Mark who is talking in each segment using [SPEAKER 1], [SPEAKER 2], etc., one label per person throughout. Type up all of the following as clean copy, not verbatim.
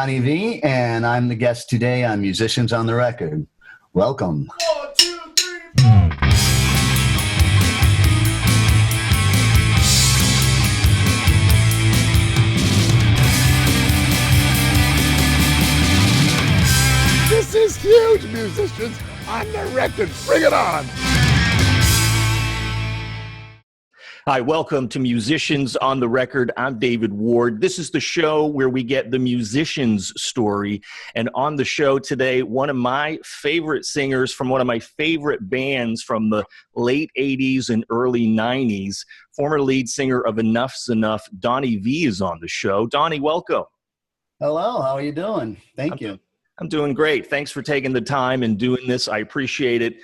[SPEAKER 1] Donnie Vie, and I'm the guest today on Musicians on the Record. Welcome.
[SPEAKER 2] 1, 2, 3, 4.
[SPEAKER 3] This is huge, Musicians on the Record. Bring it on.
[SPEAKER 4] Hi, welcome to Musicians on the Record. I'm David Ward. This is the show where we get the musician's story. And on the show today, one of my favorite singers from one of my favorite bands from the late 80s and early 90s, former lead singer of Enuff Z'nuff, Donnie Vie is on the show. Donnie, welcome.
[SPEAKER 1] Hello, how are you doing? Thank you.
[SPEAKER 4] I'm doing great. Thanks for taking the time and doing this. I appreciate it.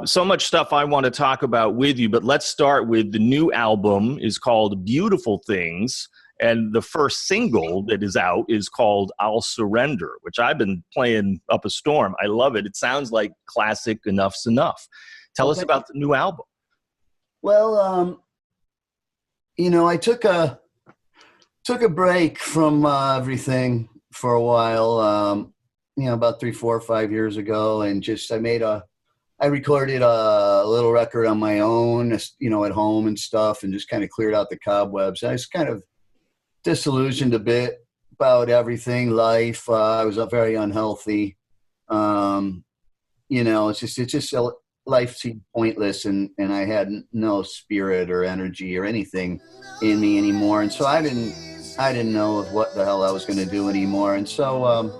[SPEAKER 4] So much stuff I want to talk about with you, but let's start with the new album is called Beautiful Things, and the first single that is out is called I'll Surrender, which I've been playing up a storm. I love it. It sounds like classic Enuff Z'nuff. Tell us about the new album.
[SPEAKER 1] Well, I took a break from everything for a while, about 3, 4, 5 years ago, and I recorded a little record on my own, at home and stuff, and just kind of cleared out the cobwebs. I was kind of disillusioned a bit about everything, life. I was very unhealthy. Life seemed pointless, and I had no spirit or energy or anything in me anymore. And so I didn't know what the hell I was going to do anymore. And so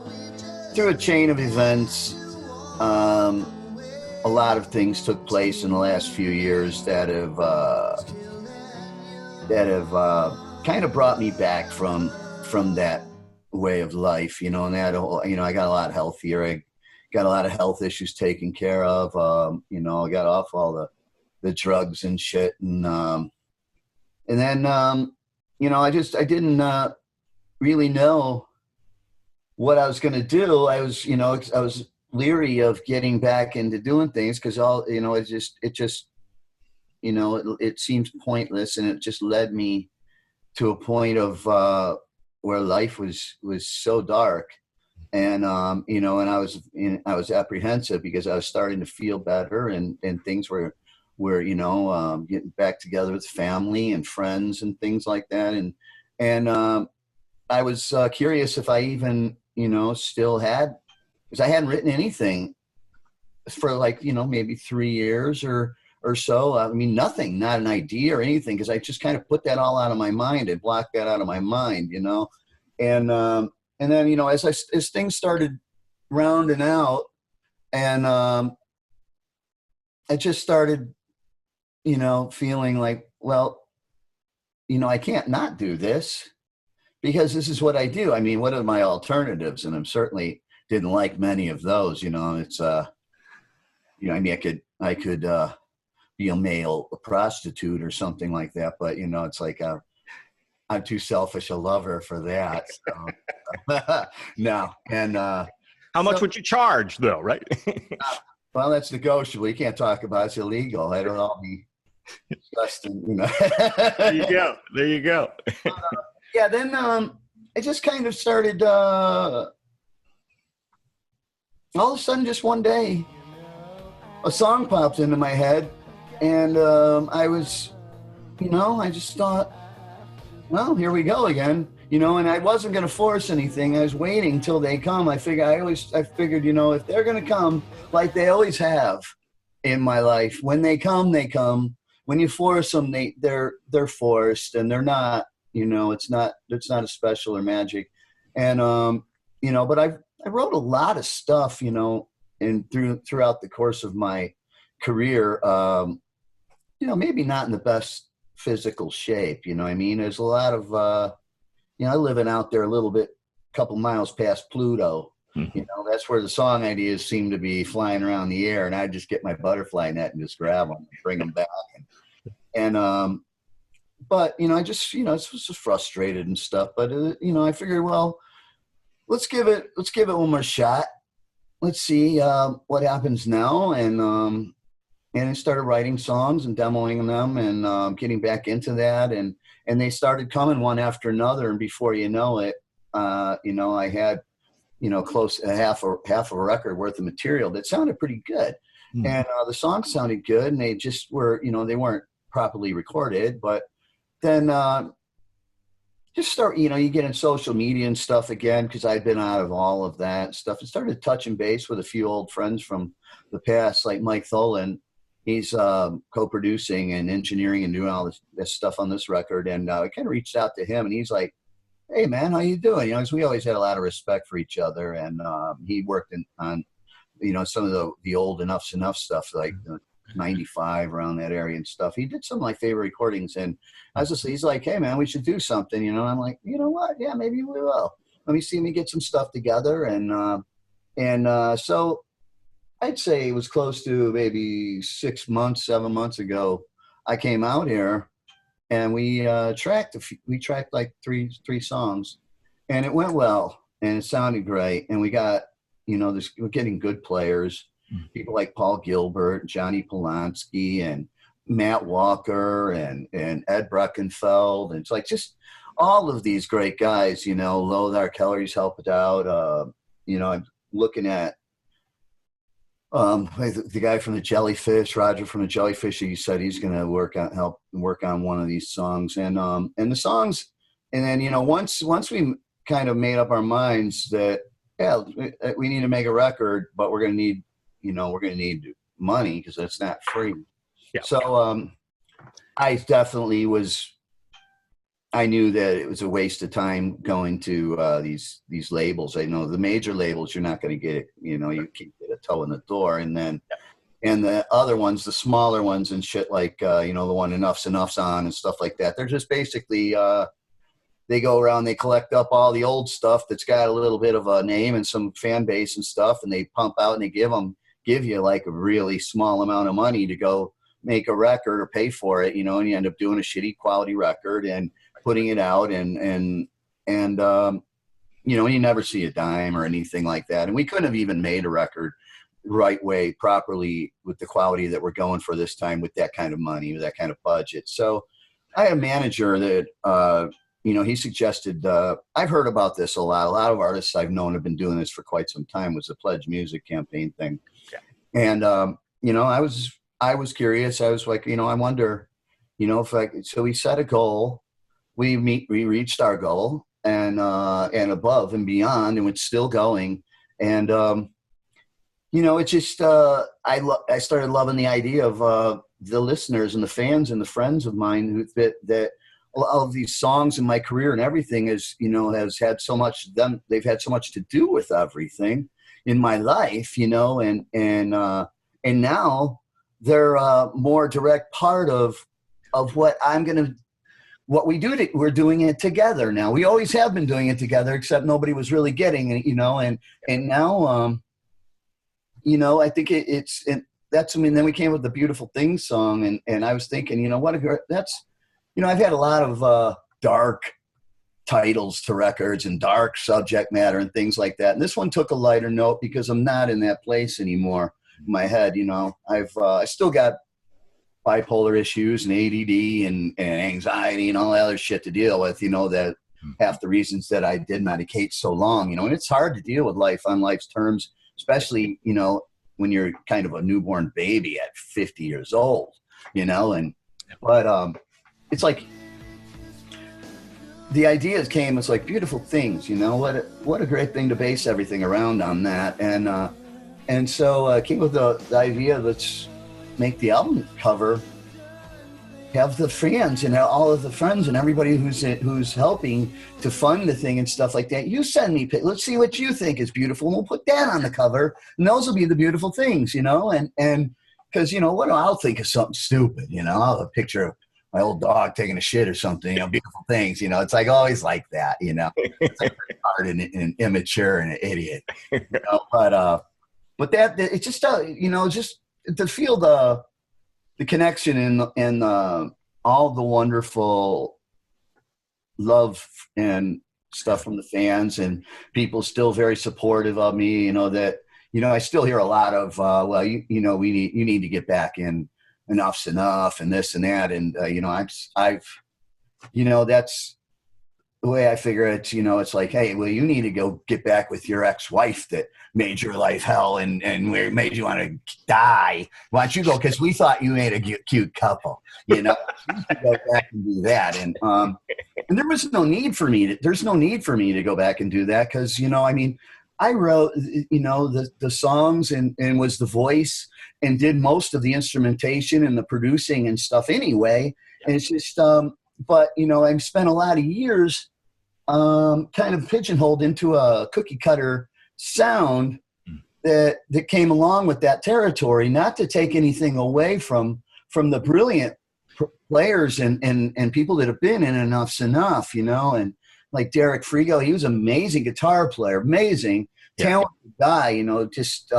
[SPEAKER 1] through a chain of events, a lot of things took place in the last few years that have kind of brought me back from that way of life, and that whole, I got a lot healthier. I got a lot of health issues taken care of. I got off all the drugs and shit, and then I didn't really know what I was going to do. I was leery of getting back into doing things because it seems pointless, and it just led me to a point of where life was so dark, and and I was apprehensive because I was starting to feel better, and things were getting back together with family and friends and things like that, and I was curious if I even still had. Because I hadn't written anything for maybe 3 years or so. I mean, nothing, not an idea or anything, because I just kind of put that all out of my mind and blocked that out of my mind, And then, as things started rounding out, and I just started, feeling like, well, I can't not do this because this is what I do. I mean, what are my alternatives? And I'm certainly didn't like many of those, it's, I could be a male prostitute or something like that, but it's like, I'm too selfish a lover for that. So. No. And,
[SPEAKER 4] how much would you charge though? Right.
[SPEAKER 1] Well, that's negotiable. You can't talk about it. It's illegal. I don't all be disgusting,
[SPEAKER 4] There you go. There you go.
[SPEAKER 1] Then, I just kind of started, all of a sudden, just one day, a song popped into my head, and I was, I just thought, well, here we go again, and I wasn't going to force anything. I was waiting till they come. I figured, if they're going to come, like they always have in my life, when they come, they come. When you force them, they're forced, and they're not. It's not a special or magic, and but I wrote a lot of stuff, and throughout the course of my career, maybe not in the best physical shape, I mean? There's a lot of, living out there a little bit, a couple miles past Pluto, that's where the song ideas seem to be flying around the air, and I just get my butterfly net and just grab them and bring them back. But, I just, I was just frustrated and stuff, but, I figured, well, let's give it one more shot. Let's see what happens now. And I started writing songs and demoing them and getting back into that. And they started coming one after another. And before you know it, you know, I had, you know, close half of a record worth of material that sounded pretty good. And the songs sounded good, and they just were, you know, they weren't properly recorded. But then just start, you know, you get in social media and stuff again, because I'd been out of all of that stuff, and started touching base with a few old friends from the past, like Mike Tholen. He's co-producing and engineering and doing all this stuff on this record. And I kind of reached out to him, and he's like, "Hey man, how you doing?" You know, 'cause we always had a lot of respect for each other. And he worked on, you know, some of the old Enuff Z'nuff stuff, like 95, around that area and stuff. He did some of my favorite recordings, and I was just, he's like, "Hey man, we should do something," you know. And I'm like, "You know what? Yeah, maybe we will. Let me see me get some stuff together." And so I'd say it was close to maybe 6 months, 7 months ago, I came out here, and we tracked like three songs, and it went well, and it sounded great, and we got, you know, we're getting good players, people like Paul Gilbert, Johnny Polanski, and Matt Walker, and Ed Breckenfeld, and it's like just all of these great guys, you know. Lothar Kelly's helped out. You know, I'm looking at the guy from the Jellyfish, Roger from the Jellyfish. He said he's going to help work on one of these songs, and the songs. And then, you know, once we kind of made up our minds that, yeah, we need to make a record, but we're going to need money, because it's not free.
[SPEAKER 4] Yeah.
[SPEAKER 1] So I definitely I knew that it was a waste of time going to these labels. I know the major labels, you're not going to get it, you know, you can't get a toe in the door. And then, and the other ones, the smaller ones and shit, like, you know, the one Enuff Z'nuff's on and stuff like that, they're just basically, they go around, they collect up all the old stuff that's got a little bit of a name and some fan base and stuff, and they pump out, and they give you like a really small amount of money to go make a record or pay for it, you know, and you end up doing a shitty quality record and putting it out, and you know, you never see a dime or anything like that. And we couldn't have even made a record right way, properly, with the quality that we're going for this time, with that kind of money, with that kind of budget. So I had a manager that, you know, he suggested, I've heard about this a lot. A lot of artists I've known have been doing this for quite some time, was the Pledge Music campaign thing. Yeah. And, you know, I was curious. I was like, you know, I wonder, you know, so we set a goal. We reached our goal, and above and beyond, and it's still going. And, you know, it just, I started loving the idea of the listeners and the fans and the friends of mine that all of these songs in my career and everything is, you know, has had so much, they've had so much to do with everything in my life, you know, and now they're a more direct part of what we do. We're doing it together now. We always have been doing it together, except nobody was really getting it, you know, and now, you know, I think that's, I mean, then we came with the Beautiful Things song, and I was thinking, you know, you know, I've had a lot of dark titles to records and dark subject matter and things like that. And this one took a lighter note, because I'm not in that place anymore in my head. You know, I still got bipolar issues and ADD and anxiety and all that other shit to deal with, you know, that half the reasons that I did medicate so long, you know, and it's hard to deal with life on life's terms, especially, you know, when you're kind of a newborn baby at 50 years old, you know, but it's like the ideas came as like Beautiful Things, you know, what a great thing to base everything around on that. And so I came with the idea, let's make the album cover, have the fans and all of the friends and everybody who's helping to fund the thing and stuff like that. You send me, let's see what you think is beautiful, and we'll put that on the cover, and those will be the beautiful things, you know, and because, you know, what I'll think of something stupid, you know, I'll have a picture of my old dog taking a shit or something, you know, Beautiful Things, you know, it's like always like that, you know, it's like hard and immature and an idiot, you know, but that, it's just, you know, just to feel the connection and all the wonderful love and stuff from the fans, and people still very supportive of me, you know, that, you know, I still hear a lot of, well, you know, you need to get back in Enuff Z'nuff and this and that. And, you know, I've, you know, that's the way I figure it, you know, it's like, hey, well, you need to go get back with your ex-wife that made your life hell and made you want to die. Why don't you go? Because we thought you made a cute couple, you know. You should go back and do that. And there was no need for me to. There's no need for me to go back and do that because, you know, I mean, I wrote, you know, the songs and was the voice and did most of the instrumentation and the producing and stuff anyway. And it's just, but, you know, I've spent a lot of years kind of pigeonholed into a cookie cutter sound that came along with that territory, not to take anything away from the brilliant players and people that have been in Enuff Z'nuff, you know, and like Derek Frigo, he was an amazing guitar player, amazing, talented guy, you know, just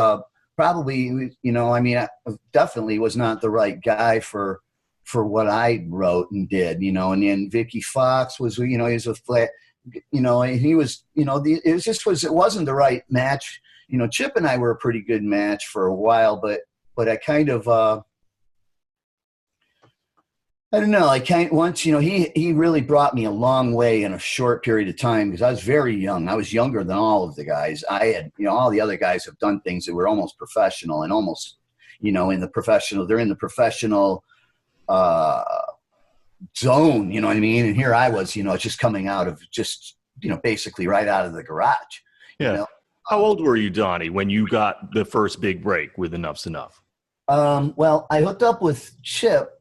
[SPEAKER 1] probably, you know, I mean, I definitely was not the right guy for what I wrote and did, you know. And then Vicky Fox was, you know, he was a flat, you know, and he was, you know, it wasn't the right match. You know, Chip and I were a pretty good match for a while, but I kind of, I don't know. Once, you know, he really brought me a long way in a short period of time because I was very young. I was younger than all of the guys. I had, you know, all the other guys have done things that were almost professional and almost, you know, they're in the professional zone, you know what I mean? And here I was, you know, just coming out of just, you know, basically right out of the garage.
[SPEAKER 4] Yeah.
[SPEAKER 1] You know?
[SPEAKER 4] How old were you, Donnie, when you got the first big break with Enuff Z'nuff?
[SPEAKER 1] Well, I hooked up with Chip.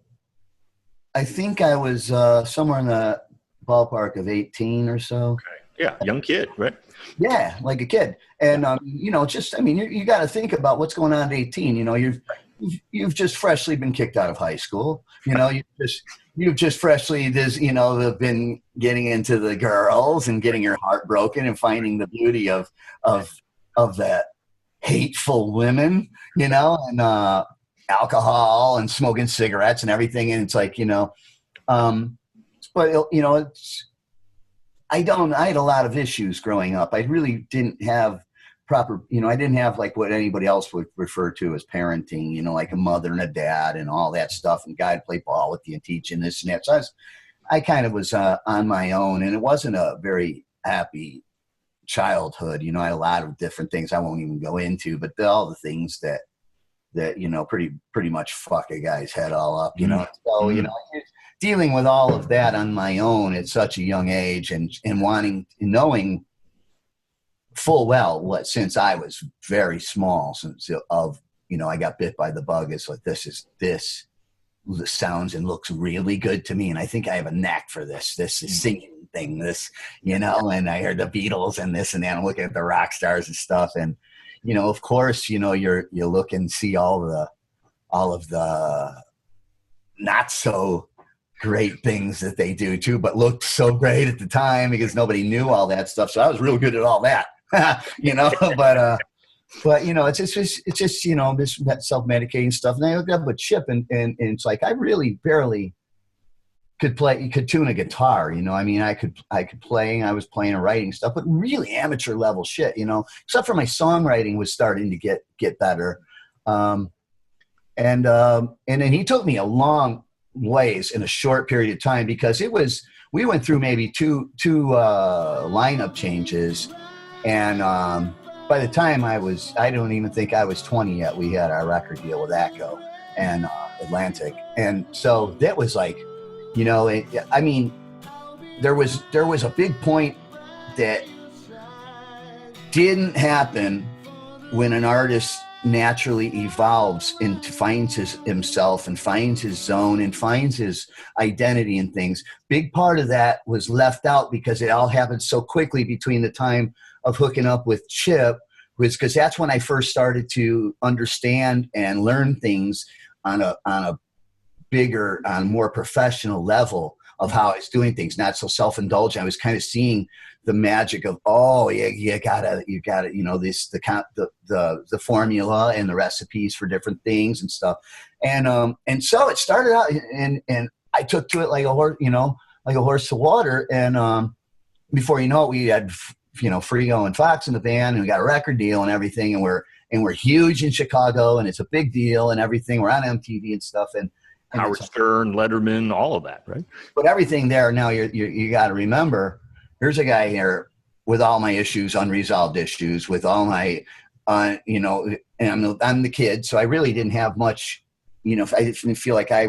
[SPEAKER 1] I think I was somewhere in the ballpark of 18 or so.
[SPEAKER 4] Okay. Yeah, young kid, right?
[SPEAKER 1] Yeah, like a kid. And, you know, just, I mean, you got to think about what's going on at 18. You know, you've just freshly been kicked out of high school. You know, you've just freshly, you know, been getting into the girls and getting your heart broken and finding the beauty of that hateful women, you know, and alcohol and smoking cigarettes and everything. And it's like, you know, but, you know, I had a lot of issues growing up. I really didn't have proper, you know, I didn't have like what anybody else would refer to as parenting, you know, like a mother and a dad and all that stuff, and guy to play ball with you and teach and this and that. So I kind of was on my own, and it wasn't a very happy childhood. You know, I had a lot of different things I won't even go into, but all the things that, you know, pretty much fuck a guy's head all up, you know. So, you know, dealing with all of that on my own at such a young age and knowing full well what, since I was very small, you know, I got bit by the bug. It's like, this sounds and looks really good to me. And I think I have a knack for this singing thing, this, you know, and I heard the Beatles and this and that. I'm looking at the rock stars and stuff. And, you know, of course, you know, you look and see all of the not so great things that they do too, but looked so great at the time because nobody knew all that stuff. So I was real good at all that, you know, but you know, it's just, you know, that self-medicating stuff. And I hooked up with Chip and it's like, I really barely could tune a guitar, you know. I mean, I could play, I was playing and writing stuff, but really amateur level shit, you know, except for my songwriting was starting to get better. And then he took me a long ways in a short period of time because we went through maybe two lineup changes. And by the time I don't even think I was 20 yet, we had our record deal with Echo and Atlantic. And so that was like, you know, I mean, there was a big point that didn't happen when an artist naturally evolves and finds himself and finds his zone and finds his identity and things. Big part of that was left out because it all happened so quickly between the time of hooking up with Chip, was because that's when I first started to understand and learn things on a bigger, on a more professional level of how I was doing things, not so self-indulgent. I was kind of seeing the magic of, oh yeah, you gotta, you know, the formula and the recipes for different things and stuff. And so it started out and I took to it like a horse, you know, like a horse to water. And before you know it, we had, you know, Frigo and Fox in the band, and we got a record deal and everything. And we're huge in Chicago, and it's a big deal and everything. We're on MTV and stuff. And
[SPEAKER 4] Howard Stern, Letterman, all of that, right?
[SPEAKER 1] But everything there now, you got to remember, here's a guy here with all my issues, unresolved issues, with all my, you know, and I'm the kid, so I really didn't have much, you know, I didn't feel like I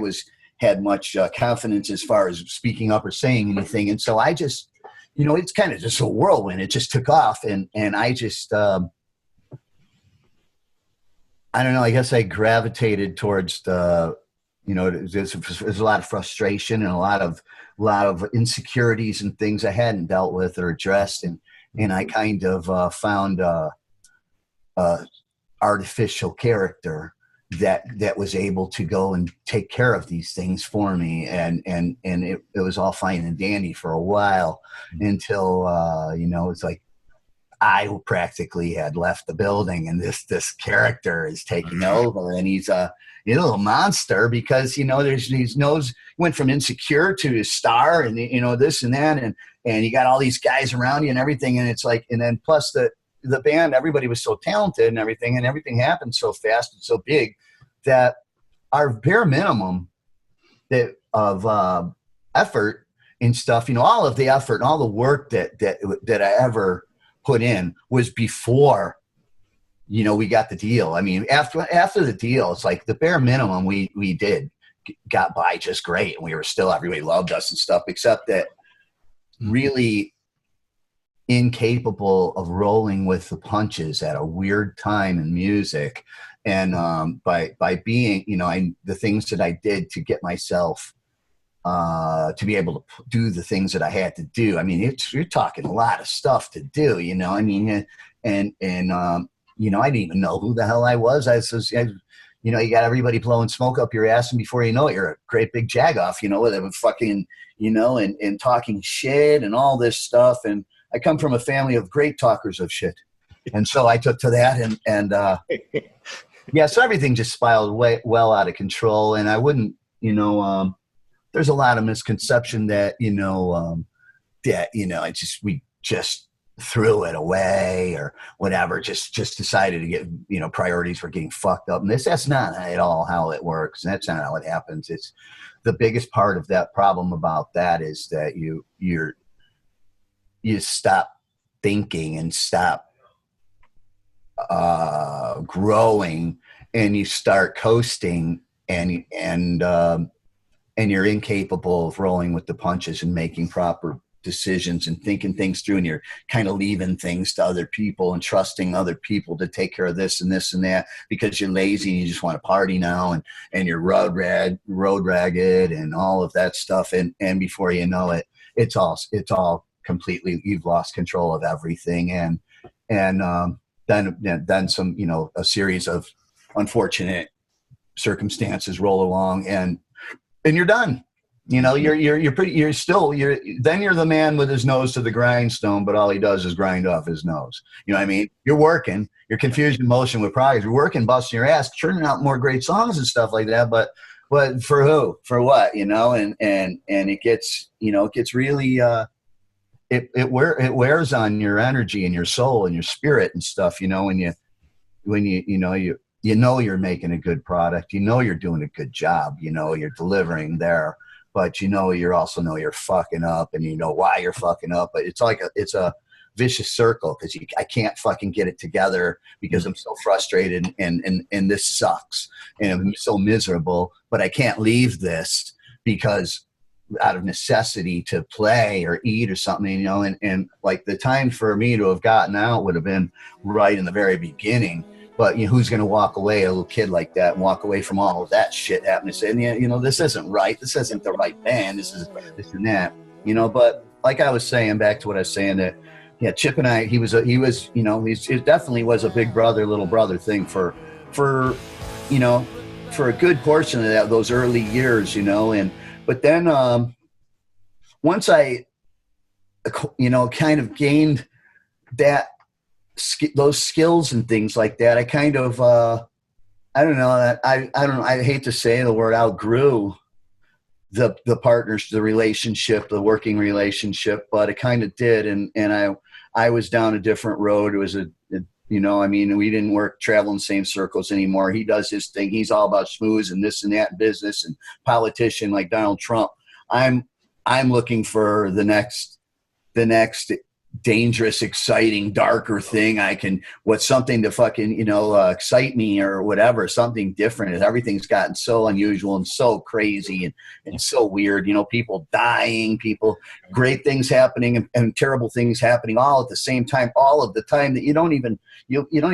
[SPEAKER 1] had much confidence as far as speaking up or saying anything. And so I just, you know, it's kind of just a whirlwind. It just took off. And I just, I don't know, I guess I gravitated towards the, you know, there's a lot of frustration and a lot of insecurities and things I hadn't dealt with or addressed. And I kind of found artificial character that was able to go and take care of these things for me. And it was all fine and dandy for a while until, you know, it's like I practically had left the building and this character is taking over, and he's a little monster because, you know, went from insecure to a star and, you know, this and that. And you got all these guys around you and everything. And it's like, and then plus the band, everybody was so talented and everything happened so fast and so big that our bare minimum of effort and stuff, you know, all of the effort and all the work that I ever put in was before, you know, we got the deal. I mean, after the deal, it's like the bare minimum we got by just great. And we were still, everybody loved us and stuff, except that really incapable of rolling with the punches at a weird time in music. And by being, you know, the things that I did to get myself to be able to do the things that I had to do. I mean, you're talking a lot of stuff to do, you know. I mean, and you know, I didn't even know who the hell I was. You know, you got everybody blowing smoke up your ass, and before you know it, you're a great big jagoff, you know, with a fucking, you know, and talking shit and all this stuff. And I come from a family of great talkers of shit. And so I took to that and yeah, so everything just spiraled well out of control. And I wouldn't, you know, there's a lot of misconception that, you know, we just threw it away or whatever, just decided to get, you know, priorities for getting fucked up. And that's not at all how it works. That's not how it happens. It's the biggest part of that problem about that is that you stop thinking and stop growing, and you start coasting, and you're incapable of rolling with the punches and making proper decisions and thinking things through, and you're kind of leaving things to other people and trusting other people to take care of this and this and that because you're lazy and you just want to party now, and you're road ragged and all of that stuff, and before you know it, it's all completely, you've lost control of everything, and then some, you know, a series of unfortunate circumstances roll along, and you're done. You know, you're the man with his nose to the grindstone, but all he does is grind off his nose. You know what I mean? You're working, you're confused in motion with progress. You're working, busting your ass, churning out more great songs and stuff like that. But for who? For what? You know? And it gets, you know, it gets really, it wears on your energy and your soul and your spirit and stuff. You know, when you know you're making a good product, you know you're doing a good job, you know you're delivering there. But you know, you're fucking up, and you know why you're fucking up. But it's like it's a vicious circle because I can't fucking get it together because I'm so frustrated and this sucks and I'm so miserable. But I can't leave this because out of necessity to play or eat or something, you know. And like the time for me to have gotten out would have been right in the very beginning. But you know, who's going to walk away, a little kid like that, and walk away from all of that shit happening? Saying, yeah, you know, this isn't right. This isn't the right band. This is this and that. You know, but like I was saying, back to what I was saying, that yeah, Chip and I, he was, you know, it definitely was a big brother, little brother thing for you know, for a good portion of those early years, you know. But then once I, you know, kind of gained those skills and things like that, I kind of I don't know, I hate to say the word, outgrew the partners, the relationship, the working relationship, but it kind of did, and I was down a different road. It was you know, I mean, we didn't travel in the same circles anymore. He does his thing. He's all about schmooze and this and that business and politician like Donald Trump. I'm looking for the next the next dangerous, exciting, darker thing what's something to fucking, excite me or whatever, something different. Everything's gotten so unusual and so crazy and so weird, people dying, great things happening and terrible things happening all at the same time, all of the time, that you don't even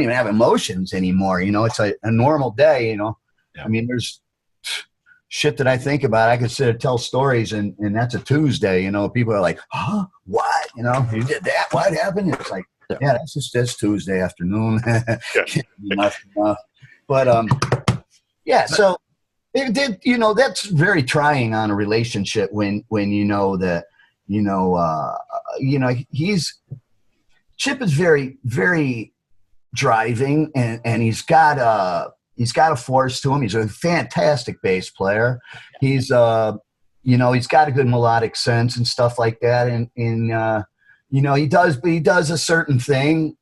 [SPEAKER 1] have emotions anymore. It's a normal day, Yeah. I mean, there's shit that I think about. I could sit and tell stories, and that's a Tuesday. People are like, "Huh? What? You did that? What happened?" It's like, yeah, that's Tuesday afternoon. Enough. But yeah. So it did. That's very trying on a relationship when you know that Chip is very, very driving, and he's got a force to him. He's a fantastic bass player. He's he's got a good melodic sense and stuff like that. And he does a certain thing,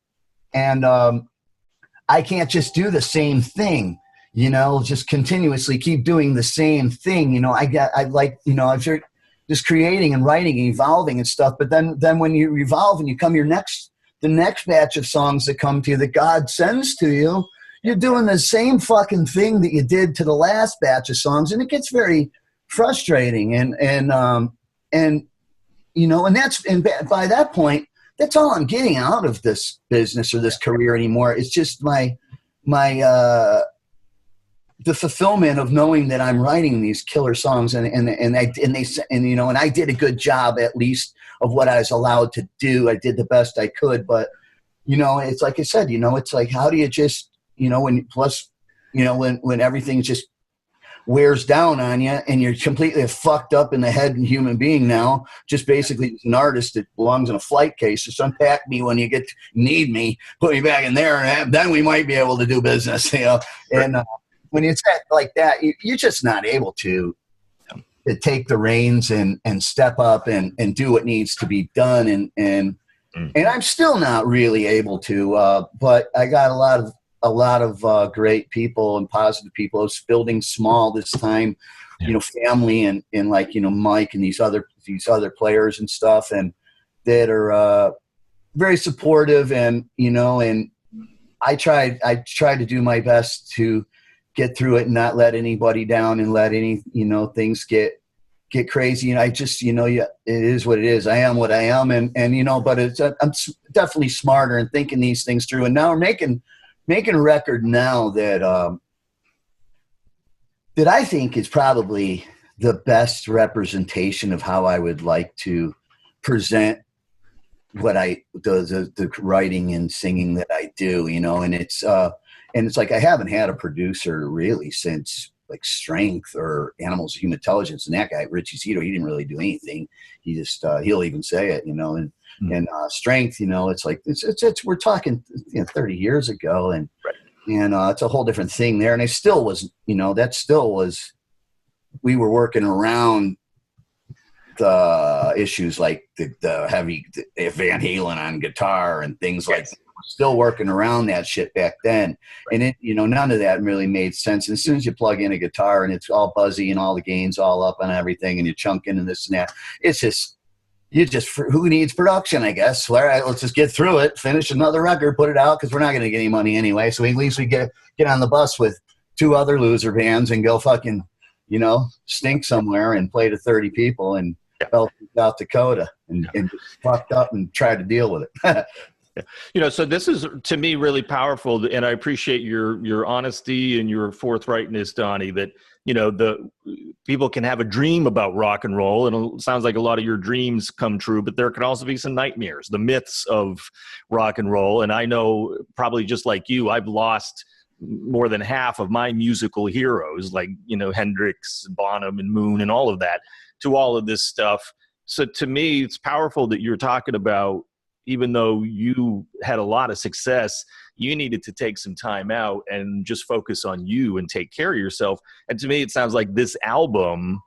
[SPEAKER 1] and I can't just do the same thing. Just continuously keep doing the same thing. I'm sure just creating and writing and evolving and stuff. But then when you evolve and you come the next batch of songs that come to you that God sends to you, you're doing the same fucking thing that you did to the last batch of songs, and it gets very frustrating. And by that point, that's all I'm getting out of this business or this career anymore. It's just my the fulfillment of knowing that I'm writing these killer songs, and I did a good job, at least, of what I was allowed to do. I did the best I could, but it's like I said, it's like, how do you just when everything just wears down on you and you're completely fucked up in the head and human being now, just basically an artist that belongs in a flight case. Just unpack me when you need me, put me back in there, and then we might be able to do business, And when it's like that, you're just not able to take the reins and step up and do what needs to be done. And I'm still not really able to, but I got a lot of great people and positive people. I was building small this time, family and Mike and these other players and stuff, and that are very supportive, and I tried to do my best to get through it and not let anybody down and let any things get crazy. And I just it is what it is. I am what I am, and but I'm definitely smarter and thinking these things through. And now we're making a record now that I think is probably the best representation of how I would like to present what the writing and singing that I do, and it's like, I haven't had a producer really since like Strength or Animals of Human Intelligence, and that guy Richie Zito, he didn't really do anything. He just he'll even say it, and Strength, it's like it's we're talking 30 years ago, and it's a whole different thing there. And I still was, we were working around the issues like the heavy Van Halen on guitar and things like that. We're still working around that shit back then. And it, none of that really made sense. And as soon as you plug in a guitar and it's all buzzy and all the gains all up and everything, and you're chunking and this and that, it's just, who needs production, I guess? All right, let's just get through it, finish another record, put it out, because we're not going to get any money anyway. So at least we get on the bus with two other loser bands and go fucking, stink somewhere and play to 30 people and fell to South Dakota and fucked up and tried to deal with it.
[SPEAKER 4] So this is, to me, really powerful, and I appreciate your honesty and your forthrightness, Donnie, that, the people can have a dream about rock and roll, and it sounds like a lot of your dreams come true, but there can also be some nightmares, the myths of rock and roll. And I know, probably just like you, I've lost more than half of my musical heroes, like, Hendrix, Bonham, and Moon, and all of that, to all of this stuff. So to me, it's powerful that you're talking about, even though you had a lot of success, you needed to take some time out and just focus on you and take care of yourself. And to me, it sounds like this album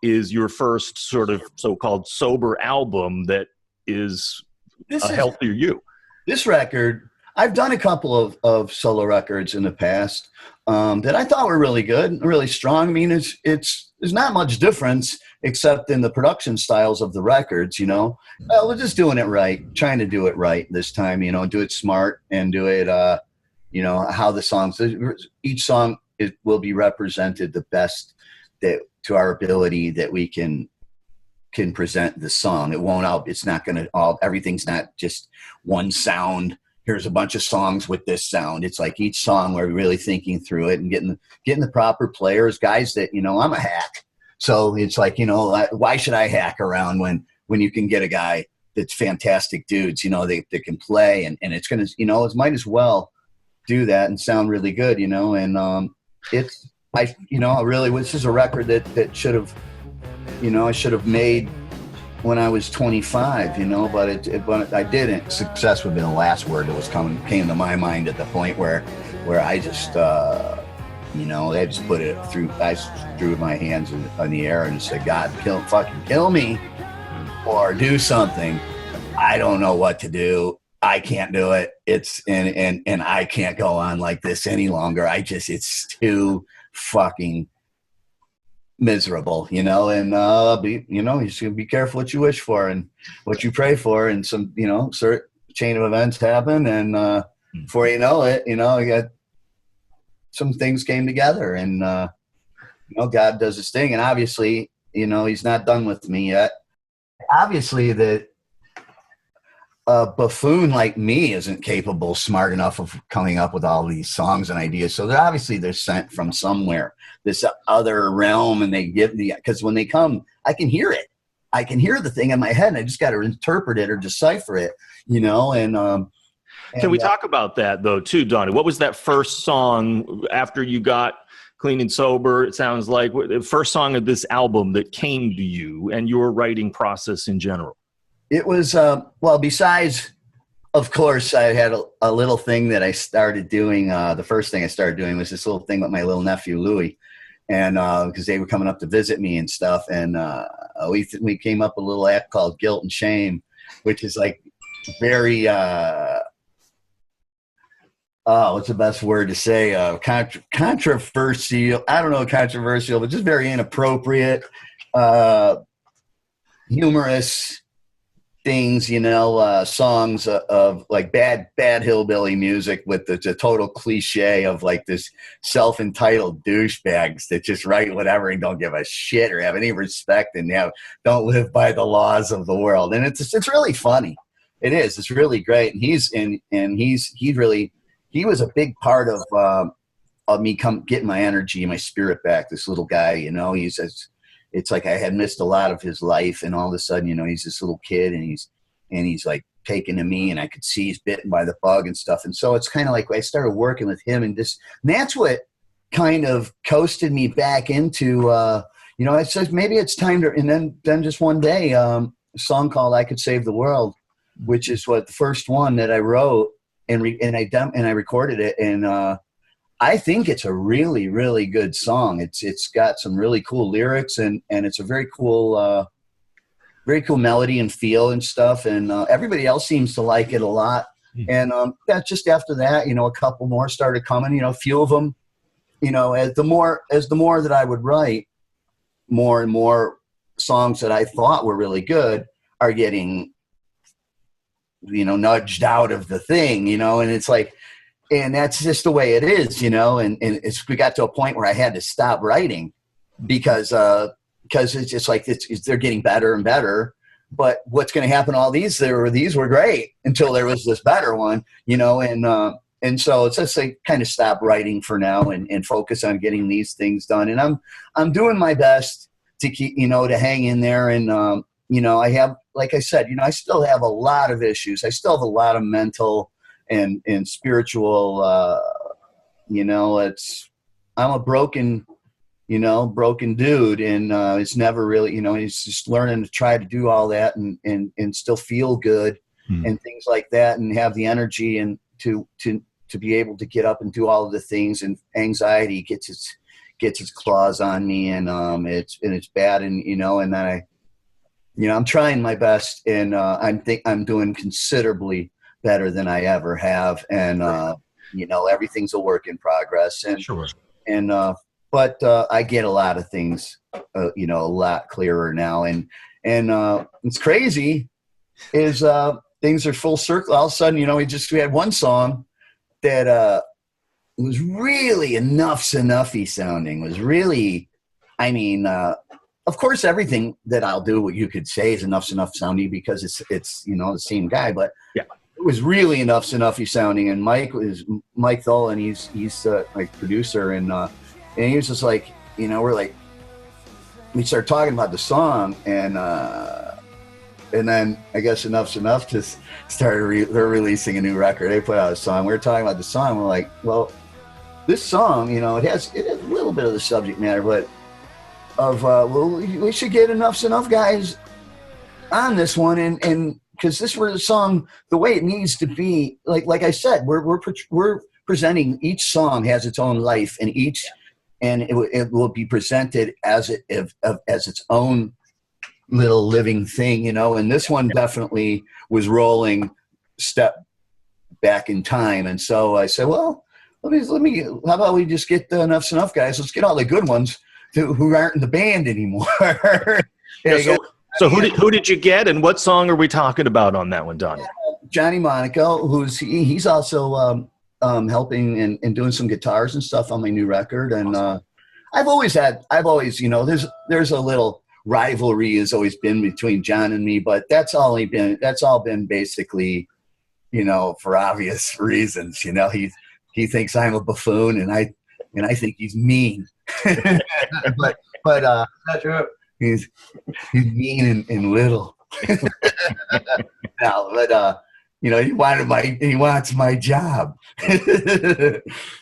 [SPEAKER 4] is your first sort of so-called sober album that is a healthier you.
[SPEAKER 1] This record, I've done a couple of solo records in the past. that I thought were really good, really strong. I mean, there's not much difference except in the production styles of the records, you know. Well, we're just doing it right, trying to do it right this time, you know, do it smart and do it, you know, how the songs, each song will be represented the best that to our ability that we can present the song. It won't out. It's not going to all, everything's not just one sound. Here's a bunch of songs with this sound. It's like each song we're really thinking through it and getting the proper players, guys that, you know, I'm a hack. So it's like, you know, why should I hack around when you can get a guy that's fantastic dudes, you know, they can play and it's going to, you know, it might as well do that and sound really good, you know, and this is a record that should have, you know, I should have made when I was 25, you know, but I didn't. Success would be the last word that came to my mind at the point where I just, you know, I just put it through. I threw my hands in the air and said, "God, fucking kill me, or do something. I don't know what to do. I can't do it. It's and I can't go on like this any longer. It's too fucking miserable, you know, and you know, you should be careful what you wish for and what you pray for, and some, you know, certain chain of events happen, and before you know it, you know, you got some things came together, and you know, God does his thing, and obviously, you know, he's not done with me yet. Obviously, a buffoon like me isn't capable, smart enough of coming up with all these songs and ideas. So they're sent from somewhere, this other realm, and they give me, because when they come, I can hear it. I can hear the thing in my head, and I just got to interpret it or decipher it, you know. And
[SPEAKER 4] can we talk about that though, too, Donnie? What was that first song after you got clean and sober? It sounds like the first song of this album that came to you and your writing process in general.
[SPEAKER 1] It was, well, besides, of course, I had a little thing that I started doing. The first thing I started doing was this little thing with my little nephew, Louie. And because they were coming up to visit me and stuff. And we came up with a little act called Guilt and Shame, which is like very, what's the best word to say? Controversial. I don't know, controversial, but just very inappropriate, humorous things, you know, songs of like bad hillbilly music with the total cliche of like this self-entitled douchebags that just write whatever and don't give a shit or have any respect and don't live by the laws of the world. And it's really funny. It is. It's really great. And he was a big part of me getting my energy and my spirit back. This little guy, you know, it's like I had missed a lot of his life, and all of a sudden, you know, he's this little kid, and he's like taking to me, and I could see he's bitten by the bug and stuff. And so it's kind of like I started working with him, and that's what kind of coasted me back into, you know, it says maybe it's time to, and then just one day, a song called "I Could Save the World," which is the first one that I wrote, and I recorded it, and I think it's a really, really good song. It's got some really cool lyrics, and it's a very cool melody and feel and stuff. And everybody else seems to like it a lot. And just after that, you know, a couple more started coming. You know, a few of them, you know, as the more that I would write, more and more songs that I thought were really good are getting, you know, nudged out of the thing. You know, and it's like. And that's just the way it is, you know, and we got to a point where I had to stop writing because it's just like they're getting better and better. But what's going to happen to all these were great until there was this better one, you know, and so it's just like kind of stop writing for now and focus on getting these things done. And I'm doing my best to keep, you know, to hang in there. And, you know, I have, like I said, you know, I still have a lot of issues. I still have a lot of mental and spiritual, you know, I'm a broken dude, and it's never really, you know, it's just learning to try to do all that and still feel good and things like that, and have the energy and to be able to get up and do all of the things. And anxiety gets its claws on me, and it's bad, and you know, and then I'm trying my best, and I'm doing considerably better than I ever have. And, you know, everything's a work in progress. And,
[SPEAKER 4] Sure.
[SPEAKER 1] and, but I get a lot of things, you know, a lot clearer now. And it's crazy is things are full circle. All of a sudden, you know, we had one song that was really Enuff Z'nuffy sounding, was really, I mean, of course, everything that I'll do, what you could say is Enuff Z'nuff sounding because it's you know, the same guy, but
[SPEAKER 4] yeah,
[SPEAKER 1] it was really Enuff Z'nuffy sounding. And Mike Thull, and he's like producer, and he was just like, you know, we started talking about the song, and then I guess Enuff Z'nuff just started, they're releasing a new record. They put out a song. We were talking about the song. We're like, well, this song, you know, it has a little bit of the subject matter, but well, we should get Enuff Z'nuff guys on this one, and because this was a song the way it needs to be. Like I said, we're presenting, each song has its own life, and it will be presented as its own little living thing, you know. And this one definitely was rolling step back in time, and so I said, well, let me. How about we just get the Enuff Z'nuff guys? Let's get all the good ones who aren't in the band anymore.
[SPEAKER 4] Yeah, so who did you get, and what song are we talking about on that one, Donnie?
[SPEAKER 1] Johnny Monaco, he's also helping and doing some guitars and stuff on my new record. And I've always, you know, there's a little rivalry has always been between John and me, but that's all been basically, you know, for obvious reasons. You know, he thinks I'm a buffoon, and I think he's mean. but he's mean and little. No, but you know, he wants my job.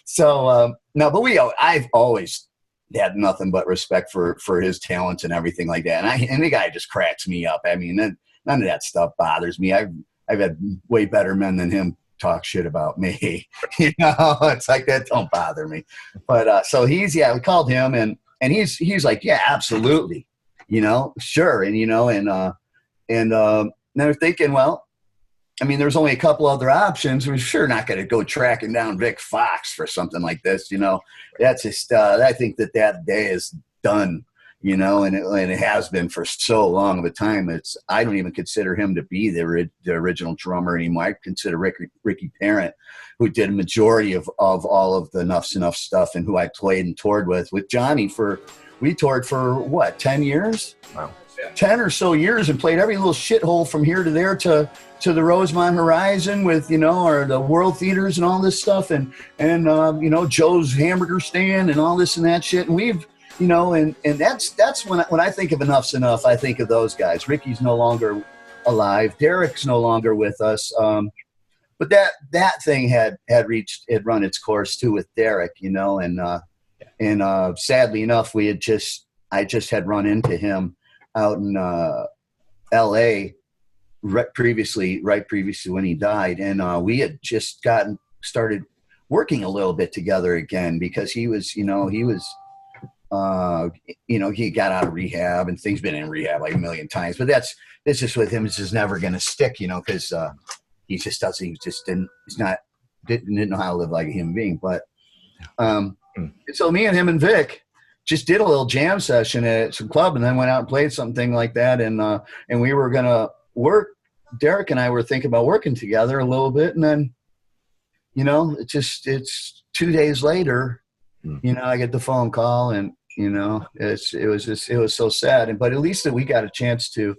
[SPEAKER 1] So no, but I've always had nothing but respect for his talents and everything like that. And the guy just cracks me up. I mean, none of that stuff bothers me. I've had way better men than him talk shit about me. You know, it's like, that don't bother me. But so we called him, and he's like, yeah, absolutely, you know, sure. And you know, and they're thinking, well, I mean, there's only a couple other options. We're sure not going to go tracking down Vic Fox for something like this, you know. That's just I think that day is done, you know, and it has been for so long of a time. I don't even consider him to be the original drummer anymore. I consider Ricky Parent, who did a majority of all of the Enuff Z'nuff stuff, and who I played and toured with Johnny we toured for what, 10 years?
[SPEAKER 4] Wow.
[SPEAKER 1] 10 or so years, and played every little shithole from here to there to the Rosemont Horizon with, you know, or the World Theaters and all this stuff, and you know, Joe's Hamburger Stand and all this and that shit. And we've, you know, and that's when I think of Enuff Z'nuff, I think of those guys. Ricky's no longer alive. Derek's no longer with us. But that thing had run its course too with Derek, you know, and sadly enough, I just had run into him out in L.A. right previously when he died, and we had just started working a little bit together again, because he got out of rehab, and things been in rehab like a million times. But it's just with him, it's just never going to stick, you know, because he didn't know how to live like a human being. But so me and him and Vic just did a little jam session at some club, and then went out and played something like that. And we were going to work. Derek and I were thinking about working together a little bit. And then, you know, it's 2 days later, you know, I get the phone call, and, you know, it was so sad. But at least that we got a chance to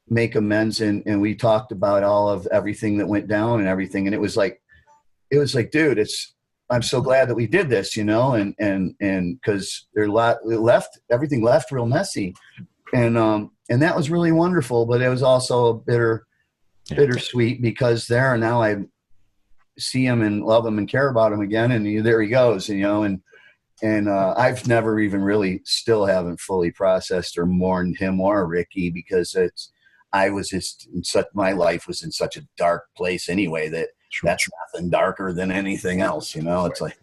[SPEAKER 1] make amends. And we talked about all of everything that went down and everything. And it was like, dude, I'm so glad that we did this, you know, and cause everything left real messy. And that was really wonderful, but it was also bittersweet, because now I see him and love him and care about him again. And there he goes, you know, and I've never even really still haven't fully processed or mourned him or Ricky, because my life was in such a dark place anyway, that that's nothing darker than anything else, you know. It's like,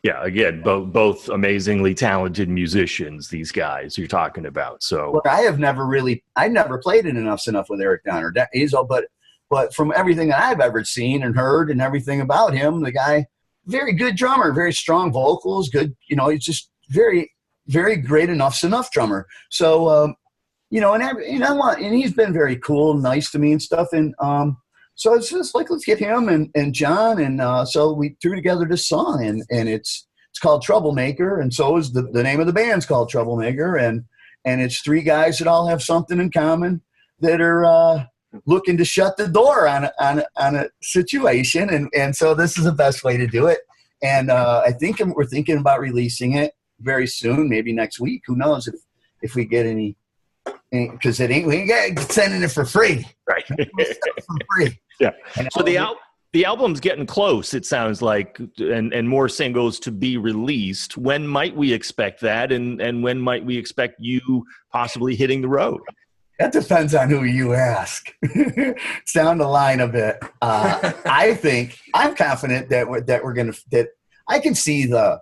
[SPEAKER 4] yeah, again, both amazingly talented musicians, these guys you're talking about. So
[SPEAKER 1] look, I never played in Enuff Z'nuff with Eric Donner. But but from everything that I've ever seen and heard and everything about him, the guy, very good drummer, very strong vocals, good, you know, he's just very, very great Enuff Z'nuff drummer. So, you know, and he's been very cool, nice to me and stuff. And so it's just like, let's get him and John. And so we threw together this song, and it's called Troublemaker. And so is the name of the band's called Troublemaker. And it's three guys that all have something in common, that are looking to shut the door on a situation. And so this is the best way to do it. And I think we're thinking about releasing it very soon, maybe next week. Who knows if we get any, because we ain't sending it for free.
[SPEAKER 4] Right.
[SPEAKER 1] For free.
[SPEAKER 4] Yeah. So the album's getting close, it sounds like, and more singles to be released. When might we expect that? And when might we expect you possibly hitting the road?
[SPEAKER 1] That depends on who you ask. It's down the line a bit. I think I'm confident that we're gonna, that I can see the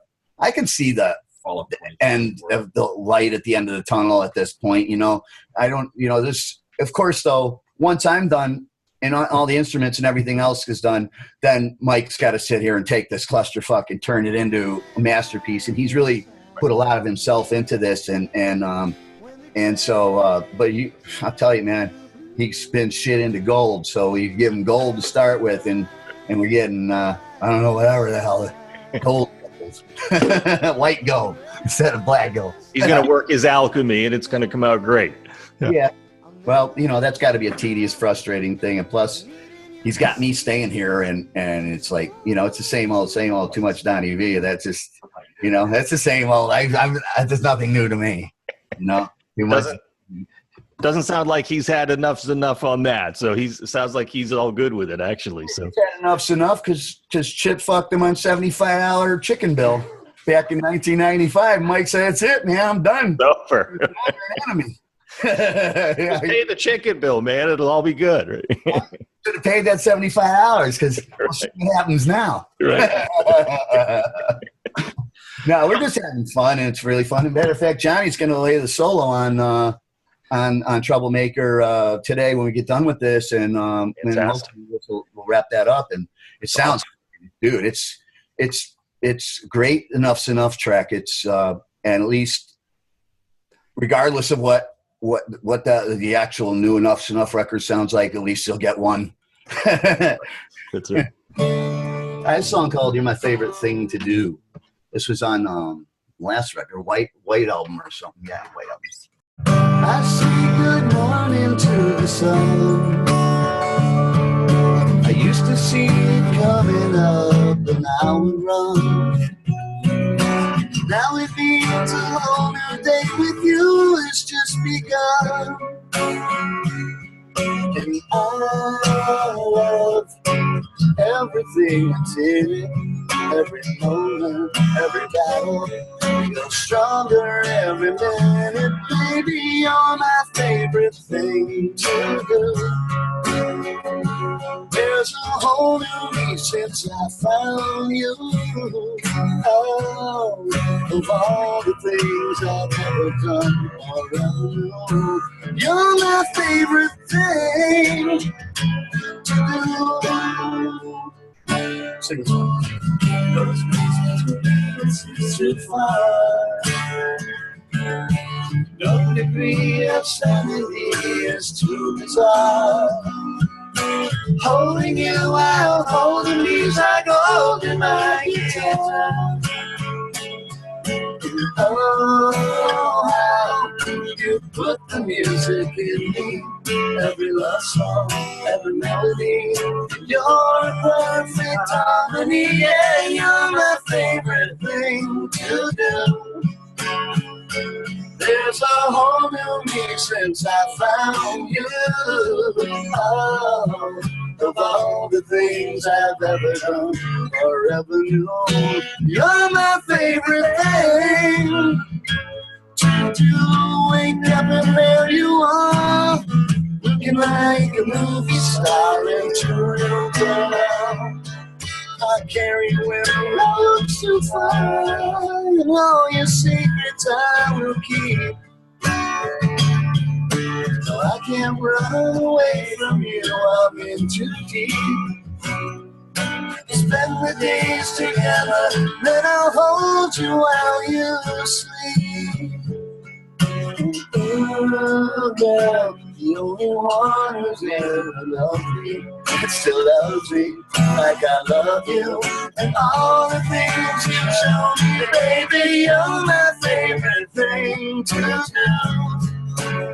[SPEAKER 1] end of the light at the end of the tunnel at this point. You know, I don't, you know, this, of course, though, once I'm done and all the instruments and everything else is done, then Mike's got to sit here and take this clusterfuck and turn it into a masterpiece. And he's really put a lot of himself into this. And so, but I'll tell you, man, he spins shit into gold. So we give him gold to start with, and we're getting, I don't know, whatever the hell, gold, white gold instead of black gold.
[SPEAKER 4] He's going to work his alchemy, and it's going to come out great.
[SPEAKER 1] Yeah. Well, you know, that's got to be a tedious, frustrating thing. And plus, he's got me staying here, and it's like, you know, it's the same old, too much Donnie Vie. That's just, you know, that's the same old. There's nothing new to me, you know.
[SPEAKER 4] Doesn't sound like he's had Enuff Z'nuff on that. So sounds like he's all good with it, actually. So
[SPEAKER 1] he's had Enuff Z'nuff because Chip fucked him on $75 chicken bill back in 1995. Mike said, "That's it, man. I'm done."
[SPEAKER 4] Over.
[SPEAKER 1] Enemy.
[SPEAKER 4] Just pay the chicken bill, man. It'll all be good. Right?
[SPEAKER 1] Should have paid that $75 because we'll see what happens now.
[SPEAKER 4] Right.
[SPEAKER 1] No, we're just having fun, and it's really fun. As a matter of fact, Johnny's going to lay the solo on Troublemaker today when we get done with this, and hopefully we'll wrap that up. And it sounds, dude, it's great. Enuff Z'nuff track. It's and at least regardless of what the actual new Enuff Z'nuff record sounds like, at least you'll get one.
[SPEAKER 4] That's it.
[SPEAKER 1] I had a song called "You're My Favorite Thing to Do." This was on last record, White Album or something. Yeah, White Album. I say good morning to the sun. I used to see it coming up, but now it runs. Now it means a whole new day with you has just begun. And I love everything that's in it. Every moment, every battle, we go stronger every minute. Baby, you're my favorite thing to do. There's a whole new me since I found you. Oh, of all the things I've ever done or ever knew, you're my favorite thing to do. Sing a song. Those reasons too far. No degree of sanity is too bizarre. Holding you while holding me's like holding my guitar. Oh, how you put the music in me. Every love song, every melody. You're perfect harmony. Yeah, you're my favorite thing to do. There's a whole new me since I found you. Oh, of all the things I've ever done or ever knew, you're my favorite thing to do. Wake up and there you are, looking like a movie star into real girl. I carry where the road too far, and all your secrets I will keep. No, I can't run away from you. I'm in too deep. Spend the days together, then I'll hold you while you sleep. Oh, girl, the only one who's ever loved me, and still loves me like I love you. And all the things you show me, baby, you're my favorite thing to do.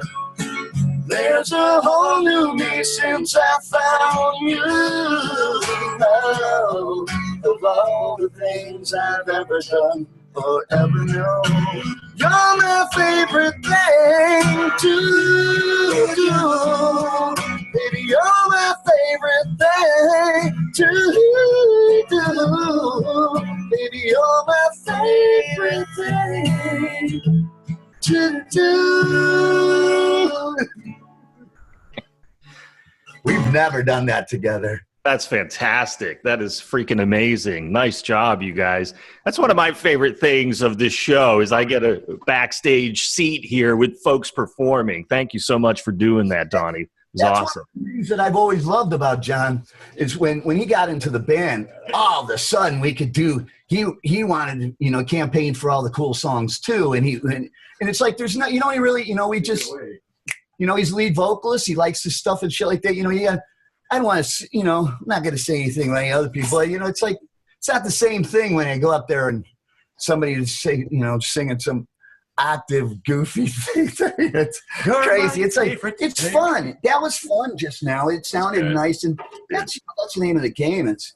[SPEAKER 1] There's a whole new me since I found you. Oh, of all the things I've ever done or ever known, you're my favorite thing to do. Baby, you're my favorite thing to do. Baby, you're my favorite thing to do. We've never done that together.
[SPEAKER 4] That's fantastic. That is freaking amazing. Nice job, you guys. That's one of my favorite things of this show is I get a backstage seat here with folks performing. Thank you so much for doing that, Donnie. It was awesome.
[SPEAKER 1] One of the things that I've always loved about John is when he got into the band, all of a sudden we could do, he wanted, you know, campaign for all the cool songs too. And it's like, there's not, you know, he really, you know, we just, you know, he's lead vocalist. He likes his stuff and shit like that. You know, I don't want to, you know, I'm not going to say anything about any other people. You know, it's like, it's not the same thing when I go up there and somebody is saying, you know, singing some octave goofy thing. It's crazy. It's like, it's fun. That was fun just now. It sounded nice. And that's the name of the game. It's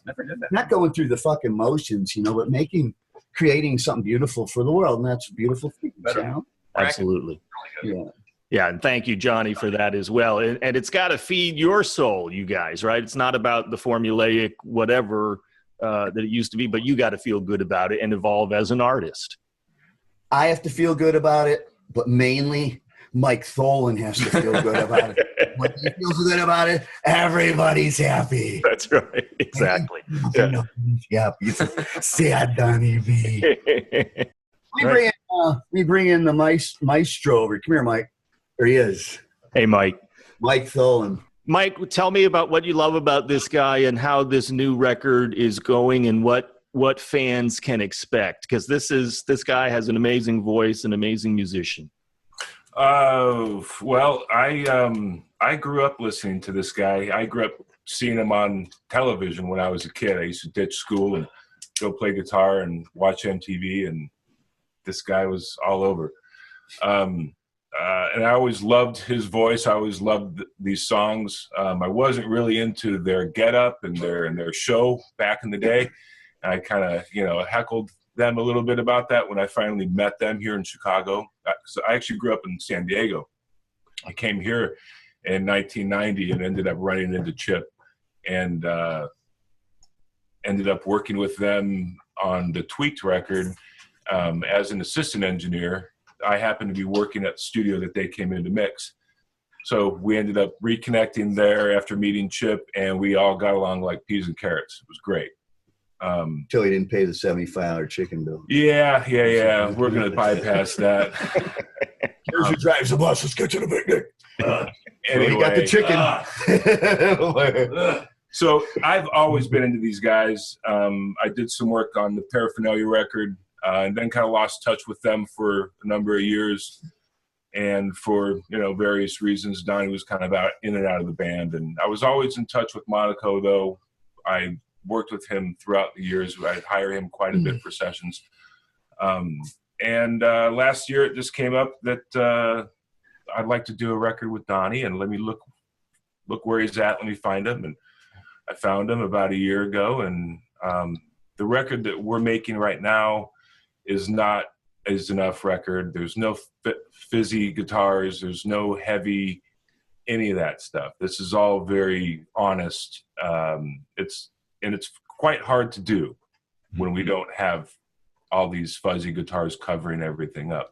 [SPEAKER 1] not going through the fucking motions, you know, but creating something beautiful for the world. And that's a beautiful thing. You know?
[SPEAKER 4] Absolutely.
[SPEAKER 1] Yeah.
[SPEAKER 4] Yeah, and thank you, Johnny, for that as well. And it's got to feed your soul, you guys, right? It's not about the formulaic whatever that it used to be, but you got to feel good about it and evolve as an artist.
[SPEAKER 1] I have to feel good about it, but mainly Mike Tholen has to feel good about it. When he feels good about it, everybody's happy.
[SPEAKER 4] That's right. Exactly.
[SPEAKER 1] Yeah. It's a sad Donnie Vie. We bring in the maestro over. Come here, Mike. There he is.
[SPEAKER 4] Hey, Mike.
[SPEAKER 1] Mike Tholen.
[SPEAKER 4] Mike, tell me about what you love about this guy and how this new record is going and what fans can expect. Because this guy has an amazing voice, an amazing musician.
[SPEAKER 5] Well, I grew up listening to this guy. I grew up seeing him on television when I was a kid. I used to ditch school and go play guitar and watch MTV, and this guy was all over. And I always loved his voice. I always loved these songs. I wasn't really into their getup and their show back in the day. I kind of, you know, heckled them a little bit about that when I finally met them here in Chicago. So I actually grew up in San Diego. I came here in 1990 and ended up running into Chip and ended up working with them on the Tweaked record as an assistant engineer. I happened to be working at the studio that they came in to mix. So we ended up reconnecting there after meeting Chip, and we all got along like peas and carrots. It was great.
[SPEAKER 1] Until he didn't pay the $75 chicken bill.
[SPEAKER 5] Yeah. We're going to bypass that.
[SPEAKER 3] Here's who drives the bus. Let's get to the picnic.
[SPEAKER 5] Anyway,
[SPEAKER 1] we got the chicken.
[SPEAKER 5] So I've always been into these guys. I did some work on the Paraphernalia record. And then kind of lost touch with them for a number of years. And for, you know, various reasons, Donnie was kind of in and out of the band. And I was always in touch with Monaco, though. I worked with him throughout the years. I'd hire him quite a bit for sessions. And last year it just came up that I'd like to do a record with Donnie, and let me look where he's at. Let me find him. And I found him about a year ago. And the record that we're making right now is not a Z'nuff record. There's no fizzy guitars. There's no heavy, any of that stuff. This is all very honest. It's quite hard to do when we don't have all these fuzzy guitars covering everything up,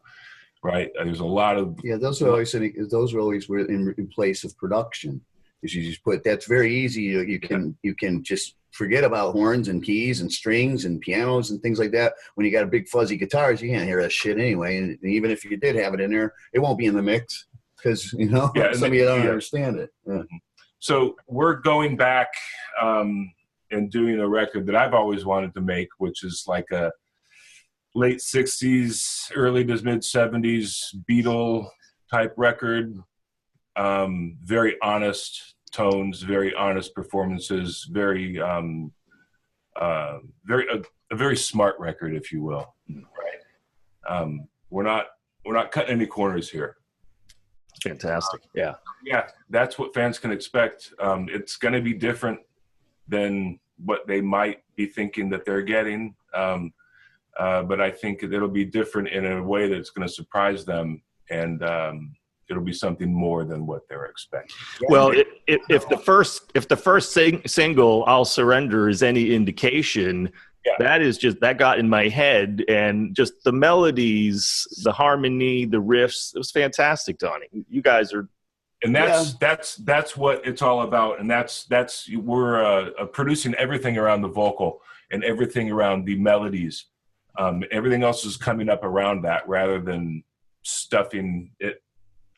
[SPEAKER 5] right? There's a lot of
[SPEAKER 1] those are always in place of production. Is you just put, that's very easy. You can just forget about horns and keys and strings and pianos and things like that. When you got a big fuzzy guitars, you can't hear that shit anyway. And even if you did have it in there, it won't be in the mix. because you know
[SPEAKER 5] Yeah,
[SPEAKER 1] some of you don't
[SPEAKER 5] yeah.
[SPEAKER 1] understand it. Yeah.
[SPEAKER 5] So we're going back and doing a record that I've always wanted to make, which is like a late 60s, early to mid 70s Beatle type record. Very honest tones, very honest performances, a very smart record, if you will. Right. We're not cutting any corners here.
[SPEAKER 4] Fantastic. Yeah.
[SPEAKER 5] Yeah, that's what fans can expect. It's going to be different than what they might be thinking that they're getting. But I think it'll be different in a way that's going to surprise them, and it'll be something more than what they're expecting.
[SPEAKER 4] Well, if the first single, "I'll Surrender," is any indication, that got in my head, and just the melodies, the harmony, the riffs, it was fantastic, Donnie. You guys are.
[SPEAKER 5] And that's what it's all about. And we're producing everything around the vocal and everything around the melodies. Everything else is coming up around that rather than stuffing it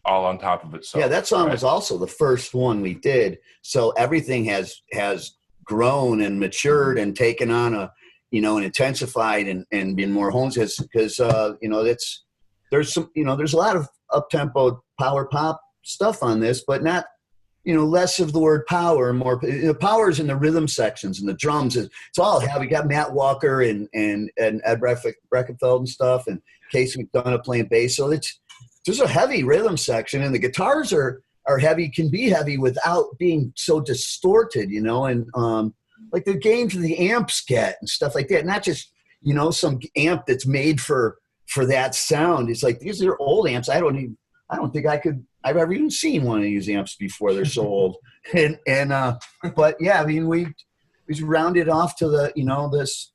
[SPEAKER 5] all on top of itself.
[SPEAKER 1] Yeah, that song was also the first one we did. So everything has grown and matured and taken on and intensified and been more hones because there's a lot of up-tempo power pop stuff on this, but not, less of the word power and more power is in the rhythm sections and the drums. It's all heavy. We got Matt Walker and Ed Breckenfeld and stuff, and Casey McDonough playing bass. So there's a heavy rhythm section, and the guitars are heavy, can be heavy without being so distorted, and like the gains the amps get and stuff like that. Not just, some amp that's made for that sound. It's like, these are old amps. I don't think I've ever even seen one of these amps before. They're so old. But yeah, I mean, we rounded off to the, this,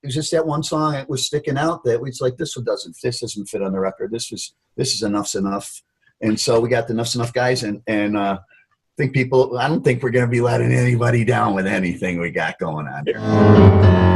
[SPEAKER 1] it was just that one song that was sticking out that was like, this doesn't fit on the record. This is Enuff Z'nuff. And so we got the Enuff Z'nuff guys and I don't think we're going to be letting anybody down with anything we got going on here.